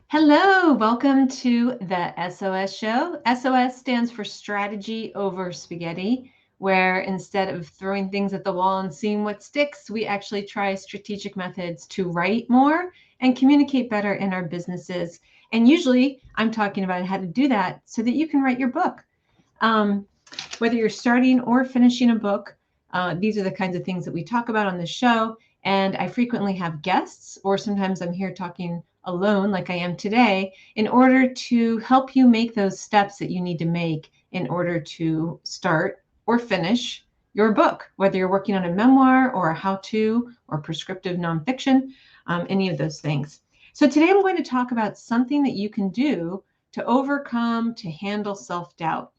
Hello, welcome to the SOS show. SOS stands for strategy over spaghetti, where instead of throwing things at the wall and seeing what sticks, we actually try strategic methods to write more and communicate better in our businesses. And usually I'm talking about how to do that so that you can write your book. Um, whether you're starting or finishing a book, these are the kinds of things that we talk about on the show. And I frequently have guests, or sometimes I'm here talking alone, like I am today, in order to help you make those steps that you need to make in order to start or finish your book, whether you're working on a memoir or a how to or prescriptive nonfiction, any of those things. So today I'm going to talk about something that you can do to overcome, to handle self doubt.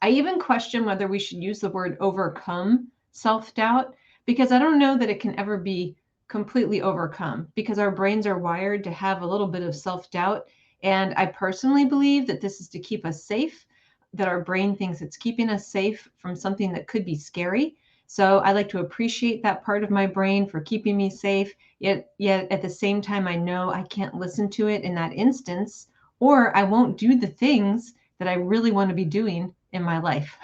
I even question whether we should use the word overcome self-doubt because I don't know that it can ever be completely overcome because our brains are wired to have a little bit of self-doubt. And I personally believe that this is to keep us safe, that our brain thinks it's keeping us safe from something that could be scary. So I like to appreciate that part of my brain for keeping me safe. Yet at the same time, I know I can't listen to it in that instance, or I won't do the things that I really want to be doing in my life.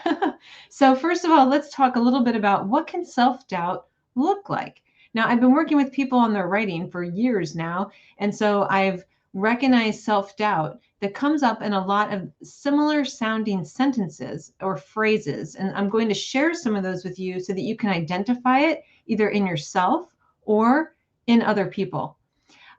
So first of all, let's talk a little bit about what can self-doubt look like. Now, I've been working with people on their writing for years now, and so I've recognized self-doubt that comes up in a lot of similar sounding sentences or phrases. And I'm going to share some of those with you so that you can identify it either in yourself or in other people.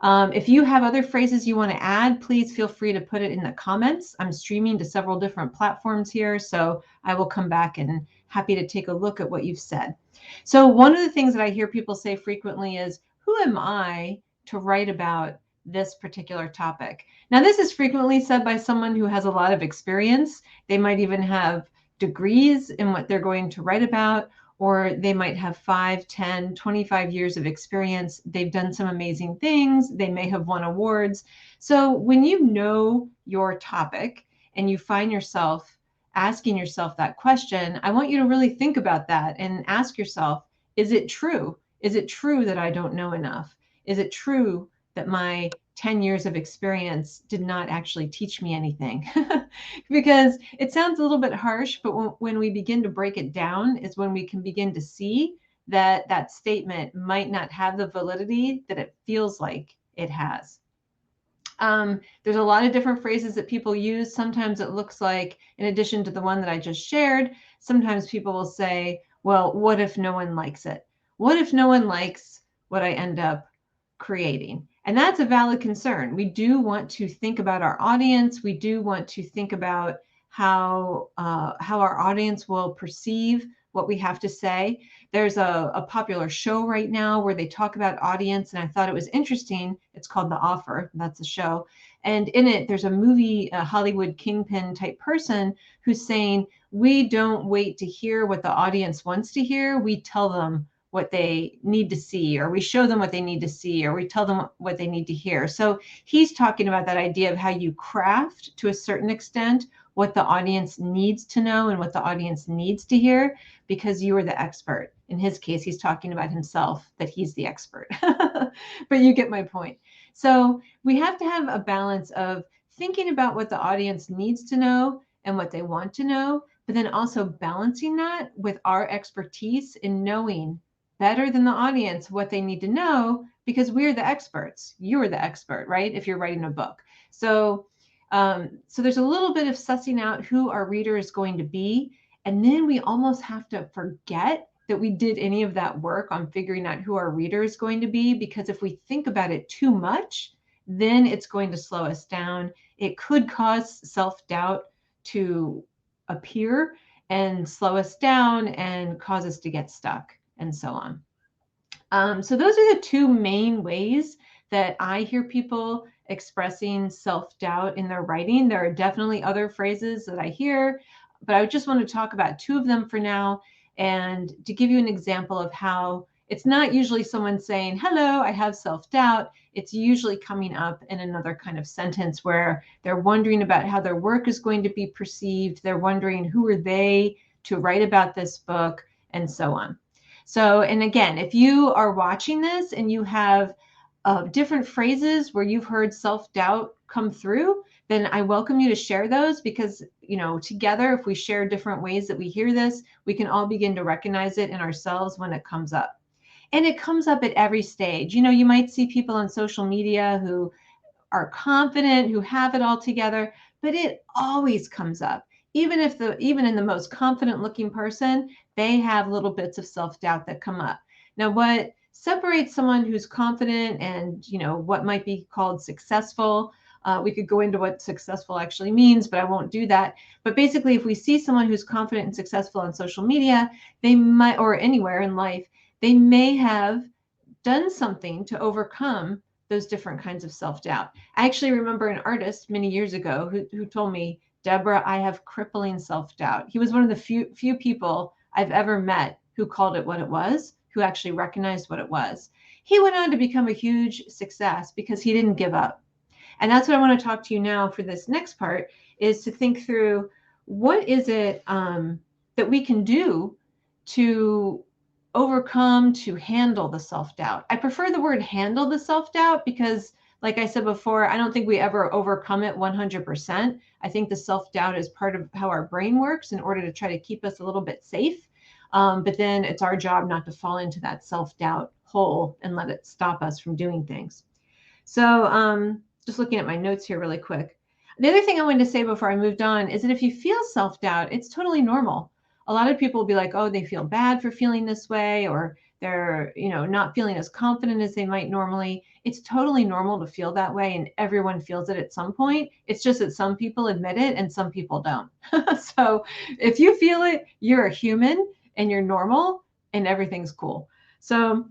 If you have other phrases you want to add, please feel free to put it in the comments. I'm streaming to several different platforms here, so I will come back and happy to take a look at what you've said. So one of the things that I hear people say frequently is, who am I to write about this particular topic? Now, this is frequently said by someone who has a lot of experience. They might even have degrees in what they're going to write about, or they might have 5, 10, 25 years of experience. They've done some amazing things. They may have won awards. So when you know your topic and you find yourself asking yourself that question, I want you to really think about that and ask yourself, is it true? Is it true that I don't know enough? Is it true that my 10 years of experience did not actually teach me anything? Because it sounds a little bit harsh, but when we begin to break it down is when we can begin to see that that statement might not have the validity that it feels like it has. There's a lot of different phrases that people use. Sometimes it looks like, in addition to the one that I just shared, sometimes people will say, well, what if no one likes it? What if no one likes what I end up creating? And that's a valid concern. We do want to think about our audience. We do want to think about how our audience will perceive what we have to say. There's a popular show right now where they talk about audience, and I thought it was interesting. It's called The Offer. That's a show. And in it, there's a movie, a Hollywood kingpin type person who's saying, we don't wait to hear what the audience wants to hear. We tell them what they need to see, or we show them what they need to see, or we tell them what they need to hear. So he's talking about that idea of how you craft, to a certain extent, what the audience needs to know and what the audience needs to hear, because you are the expert. In his case, he's talking about himself, that he's the expert. But you get my point. So we have to have a balance of thinking about what the audience needs to know and what they want to know, but then also balancing that with our expertise in knowing better than the audience what they need to know, because we're the experts. You're the expert, right? If you're writing a book. So there's a little bit of sussing out who our reader is going to be. And then we almost have to forget that we did any of that work on figuring out who our reader is going to be, because if we think about it too much, then it's going to slow us down. It could cause self-doubt to appear and slow us down and cause us to get stuck and so on. So those are the two main ways that I hear people expressing self-doubt in their writing. There are definitely other phrases that I hear, but I just want to talk about two of them for now, and to give you an example of how it's not usually someone saying, hello, I have self-doubt. It's usually coming up in another kind of sentence where they're wondering about how their work is going to be perceived. They're wondering who are they to write about this book, and so on. So, and again, if you are watching this and you have different phrases where you've heard self-doubt come through, then I welcome you to share those, because, together, if we share different ways that we hear this, we can all begin to recognize it in ourselves when it comes up. And it comes up at every stage. You might see people on social media who are confident, who have it all together, but it always comes up. Even in the most confident looking person, they have little bits of self-doubt that come up. Now, what separates someone who's confident and, what might be called successful, we could go into what successful actually means, but I won't do that. But basically, if we see someone who's confident and successful on social media, they might, or anywhere in life, they may have done something to overcome those different kinds of self-doubt. I actually remember an artist many years ago who told me, Deborah, I have crippling self-doubt. He was one of the few people I've ever met who called it what it was, who actually recognized what it was. He went on to become a huge success because he didn't give up. And that's what I want to talk to you now for this next part, is to think through what is it that we can do to overcome, to handle the self-doubt. I prefer the word handle the self-doubt because, like I said before, I don't think we ever overcome it 100%. I think the self-doubt is part of how our brain works in order to try to keep us a little bit safe. But then it's our job not to fall into that self-doubt hole and let it stop us from doing things. So just looking at my notes here really quick. The other thing I wanted to say before I moved on is that if you feel self-doubt, it's totally normal. A lot of people will be like, oh, they feel bad for feeling this way, or they're, not feeling as confident as they might normally. It's totally normal to feel that way, and everyone feels it at some point. It's just that some people admit it and some people don't. So if you feel it, you're a human and you're normal and everything's cool. So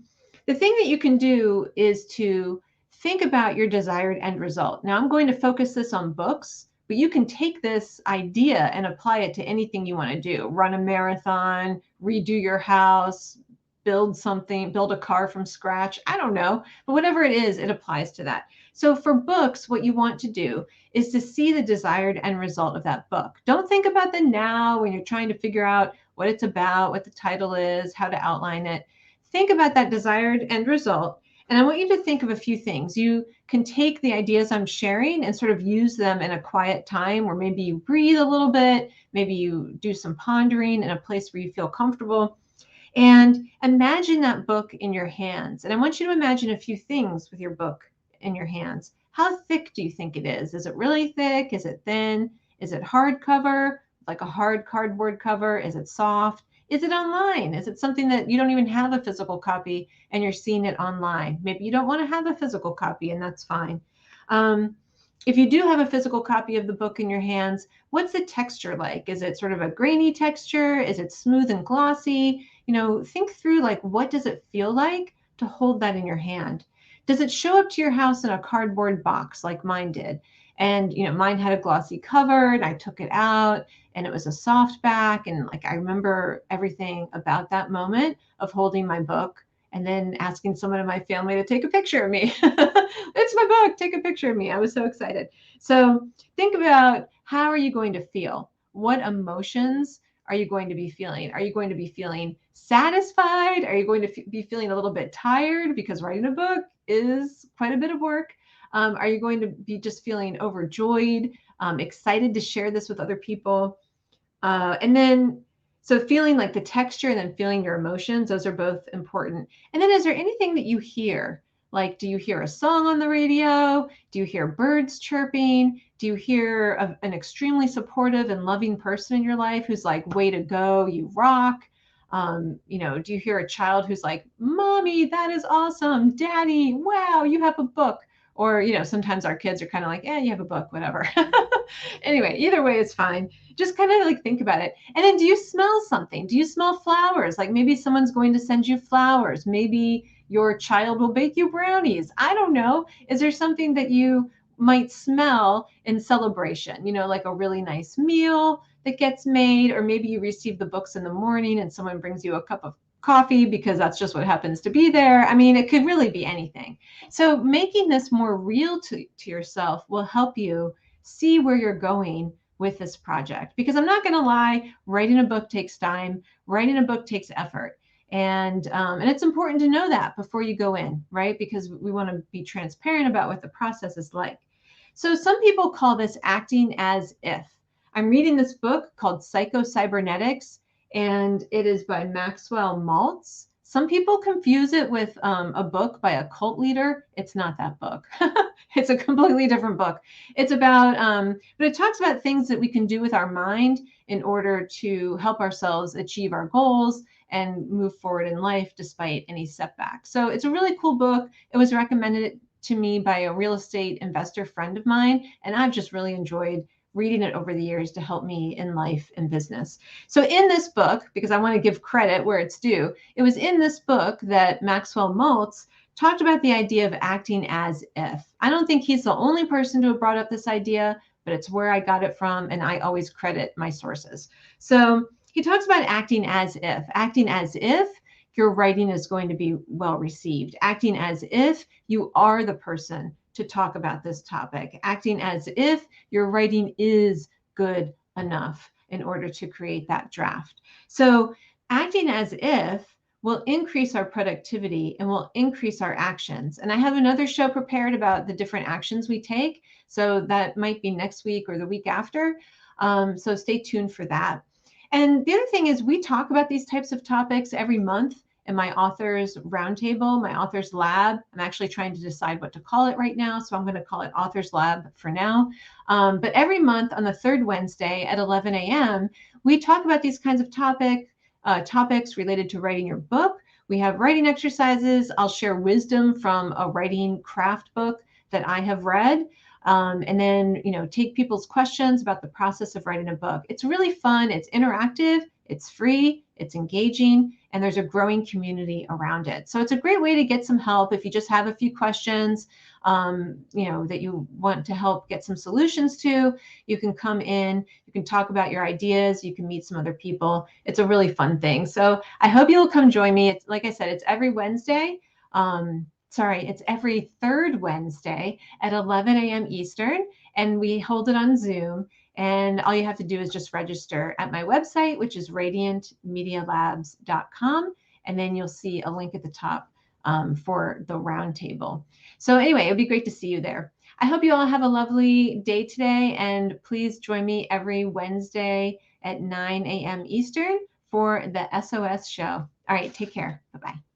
the thing that you can do is to think about your desired end result. Now, I'm going to focus this on books, but you can take this idea and apply it to anything you want to do. Run a marathon, redo your house, build a car from scratch. I don't know, but whatever it is, it applies to that. So for books, what you want to do is to see the desired end result of that book. Don't think about the now when you're trying to figure out what it's about, what the title is, how to outline it. Think about that desired end result. And I want you to think of a few things. You can take the ideas I'm sharing and sort of use them in a quiet time where maybe you breathe a little bit, maybe you do some pondering in a place where you feel comfortable, and imagine that book in your hands. And I want you to imagine a few things with your book in your hands. How thick do you think it is? Is it really thick? Is it thin? Is it hardcover, like a hard cardboard cover? Is it soft? Is it online? Is it something that you don't even have a physical copy and you're seeing it online? Maybe you don't want to have a physical copy, and that's fine. If you do have a physical copy of the book in your hands, what's the texture like? Is it sort of a grainy texture? Is it smooth and glossy? Think through, like, what does it feel like to hold that in your hand? Does it show up to your house in a cardboard box like mine did? And, mine had a glossy cover and I took it out and it was a soft back. And like, I remember everything about that moment of holding my book and then asking someone in my family to take a picture of me. It's my book, take a picture of me. I was so excited. So think about, how are you going to feel? What emotions are you going to be feeling? Are you going to be feeling satisfied? Are you going to be feeling a little bit tired because writing a book is quite a bit of work? Are you going to be just feeling overjoyed, excited to share this with other people? So feeling like the texture and then feeling your emotions, those are both important. And then is there anything that you hear? Like, do you hear a song on the radio? Do you hear birds chirping? Do you hear an extremely supportive and loving person in your life who's like, way to go, you rock? Do you hear a child who's like, Mommy, that is awesome. Daddy, wow, you have a book. Or, sometimes our kids are kind of like, you have a book, whatever. Anyway, either way, it's fine. Just kind of like think about it. And then, do you smell something? Do you smell flowers? Like maybe someone's going to send you flowers. Maybe your child will bake you brownies. I don't know. Is there something that you might smell in celebration? Like a really nice meal that gets made, or maybe you receive the books in the morning and someone brings you a cup of coffee because that's just what happens to be there. I mean, it could really be anything. So making this more real to yourself will help you see where you're going with this project. Because I'm not going to lie, writing a book takes time. Writing a book takes effort. And it's important to know that before you go in, right? Because we want to be transparent about what the process is like. So some people call this acting as if. I'm reading this book called Psycho-Cybernetics, and it is by Maxwell Maltz. Some people confuse it with a book by a cult leader. It's not that book. It's a completely different book. It's about, but it talks about things that we can do with our mind in order to help ourselves achieve our goals and move forward in life despite any setbacks. So it's a really cool book. It was recommended to me by a real estate investor friend of mine, and I've just really enjoyed reading it over the years to help me in life and business. So in this book, because I want to give credit where it's due, it was in this book that Maxwell Maltz talked about the idea of acting as if. I don't think he's the only person to have brought up this idea, but it's where I got it from, and I always credit my sources. So he talks about acting as if your writing is going to be well received, acting as if you are the person to talk about this topic, acting as if your writing is good enough in order to create that draft. So acting as if will increase our productivity and will increase our actions. And I have another show prepared about the different actions we take. So that might be next week or the week after. So stay tuned for that. And the other thing is we talk about these types of topics every month in my author's roundtable, my author's lab. I'm actually trying to decide what to call it right now, so I'm going to call it Author's Lab for now. But every month on the third Wednesday at 11 a.m., we talk about these kinds of topics related to writing your book. We have writing exercises. I'll share wisdom from a writing craft book that I have read. And then, take people's questions about the process of writing a book. It's really fun. It's interactive. It's free. It's engaging. And there's a growing community around it. So it's a great way to get some help if you just have a few questions, that you want to help get some solutions to. You can come in. You can talk about your ideas. You can meet some other people. It's a really fun thing. So I hope you'll come join me. It's, like I said, it's every Wednesday. It's every third Wednesday at 11 a.m. Eastern, and we hold it on Zoom. And all you have to do is just register at my website, which is radiantmedialabs.com. And then you'll see a link at the top for the roundtable. So anyway, it'd be great to see you there. I hope you all have a lovely day today, and please join me every Wednesday at 9 a.m. Eastern for the SOS show. All right, take care. Bye-bye.